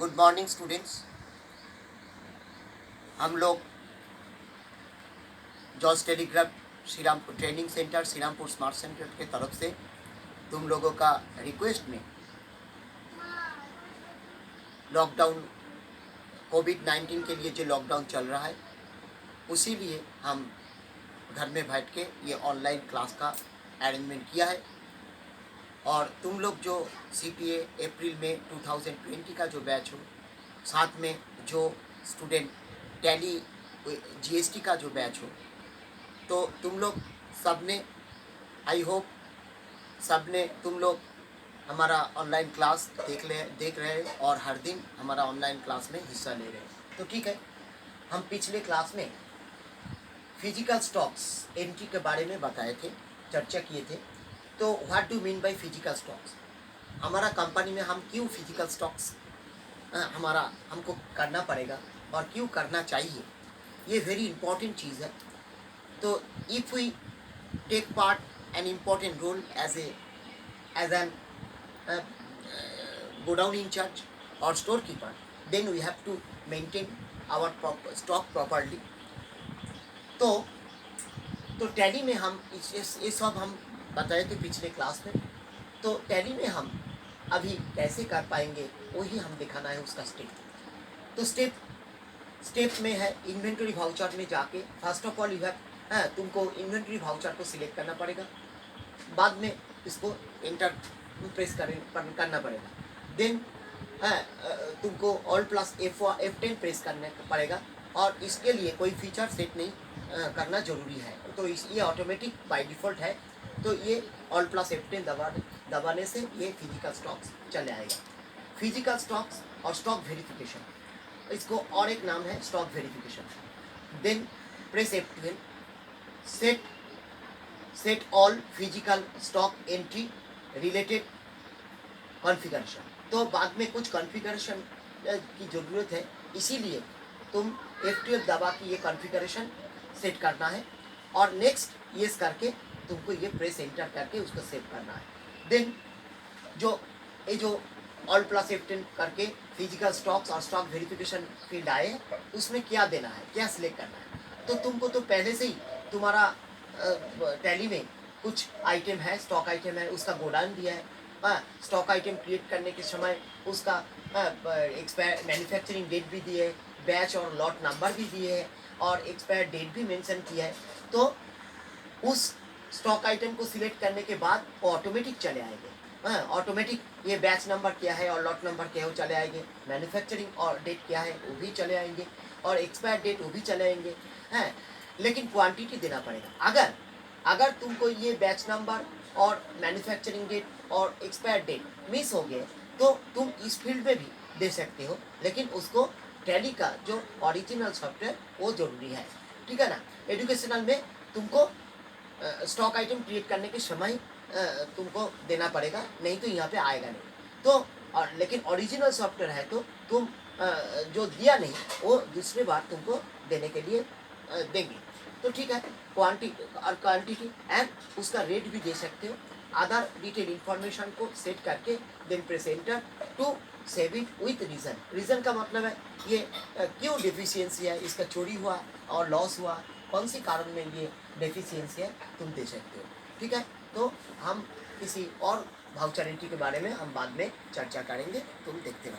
Good morning students. हम लोग जॉस telegraph Shrirampur training centre Shrirampur smart centre के तरफ से तुम लोगों का रिक्वेस्ट में लॉकडाउन कोविड-19 के लिए जो लॉकडाउन चल रहा है उसी लिए हम घर में बैठ के ये ऑनलाइन क्लास का अरेंजमेंट किया है। और तुम लोग जो CPA अप्रैल में 2020 का जो बैच हो, साथ में जो स्टूडेंट टैली GST का जो बैच हो, तो तुम लोग सब ने आई होप सब ने तुम लोग हमारा ऑनलाइन क्लास देख रहे हैं और हर दिन हमारा ऑनलाइन क्लास में हिस्सा ले रहे हैं। तो ठीक है, हम पिछले क्लास में फिजिकल स्टॉक्स एंट्री के बारे में बताए थे, चर्चा किए थे। तो what do mean by physical stocks, हमारा कंपनी में हम क्यों फिजिकल स्टॉक्स हमको करना पड़ेगा और क्यों करना चाहिए, ये वेरी इंपॉर्टेंट चीज़ है। तो if we take part an important role as an godown incharge और store keeper, then we have to maintain our stock properly. तो टैली में हम ये सब हम बताए थे पिछले क्लास में। तो टैली में हम अभी कैसे कर पाएंगे वही हम दिखाना है उसका स्टेप। तो स्टेप में है इन्वेंटरी वाउचर में जाके first of all you have तुमको इन्वेंटरी वाउचर को सिलेक्ट करना पड़ेगा, बाद में इसको एंटर प्रेस करना पड़ेगा। देन तुमको ऑल प्लस F10 प्रेस करना पड़ेगा और इसके लिए कोई फीचर सेट नहीं करना जरूरी है। तो ये ऑटोमेटिक बाय डिफ़ॉल्ट है। तो ये ऑल प्लस F10 दबाने से ये फिजिकल स्टॉक्स चले आएगा। फिजिकल स्टॉक्स और स्टॉक वेरिफिकेशन, इसको और एक नाम है stock verification. Then press F12, set all physical stock entry related configuration. तो बाद में कुछ कॉन्फ़िगरेशन की ज़रूरत है, इसीलिए तुम F12 दबा के ये कॉन्फ़िगरेशन सेट करना है और नेक्स्ट येस करके तुमको ये प्रेस एंटर करके उसको सेव करना है। देन जो ऑल प्लस F10 करके फिजिकल स्टॉक्स और स्टॉक वेरिफिकेशन फील्ड आए, उसमें क्या देना है, क्या सिलेक्ट करना है। तो तुमको तो पहले से ही तुम्हारा टैली में कुछ आइटम है, स्टॉक आइटम है, उसका गोडाउन दिया है। स्टॉक आइटम क्रिएट करने के समय उसका एक्सपायर मैन्युफैक्चरिंग डेट भी दिए है, बैच और लॉट नंबर भी दिए है और एक्सपायर डेट भी मेंशन किया है। तो उस स्टॉक आइटम को सिलेक्ट करने के बाद वो ऑटोमेटिक चले आएंगे। ऑटोमेटिक ये बैच नंबर क्या है और लॉट नंबर क्या है वो चले आएंगे, मैन्युफैक्चरिंग और डेट क्या है वो भी चले आएंगे और एक्सपायर डेट वो भी चले आएंगे। लेकिन क्वांटिटी देना पड़ेगा। अगर तुमको ये बैच नंबर और मैन्युफैक्चरिंग डेट और एक्सपायर डेट मिस हो गए तो तुम इस फील्ड में भी दे सकते हो, लेकिन उसको टैली का जो ओरिजिनल सॉफ्टवेयर वो जरूरी है, ठीक है ना। एजुकेशनल में तुमको स्टॉक आइटम क्रिएट करने के समय तुमको देना पड़ेगा, नहीं तो यहाँ पे आएगा नहीं। तो और लेकिन ओरिजिनल सॉफ्टवेयर है तो तुम जो दिया नहीं वो दूसरी बार तुमको देने के लिए देंगे। तो ठीक है, क्वांटिटी एंड उसका रेट भी दे सकते हो। अदर डिटेल इंफॉर्मेशन को सेट करके then press enter to save it with reason का मतलब है ये क्यों डेफिशिएंसी है, इसका चोरी हुआ और लॉस हुआ, कौन सी कारण में ये डेफिशिएंसी है तुम दे सकते हो, ठीक है। तो हम किसी और वाउचर एंट्री के बारे में हम बाद में चर्चा करेंगे, तुम देखते रहो।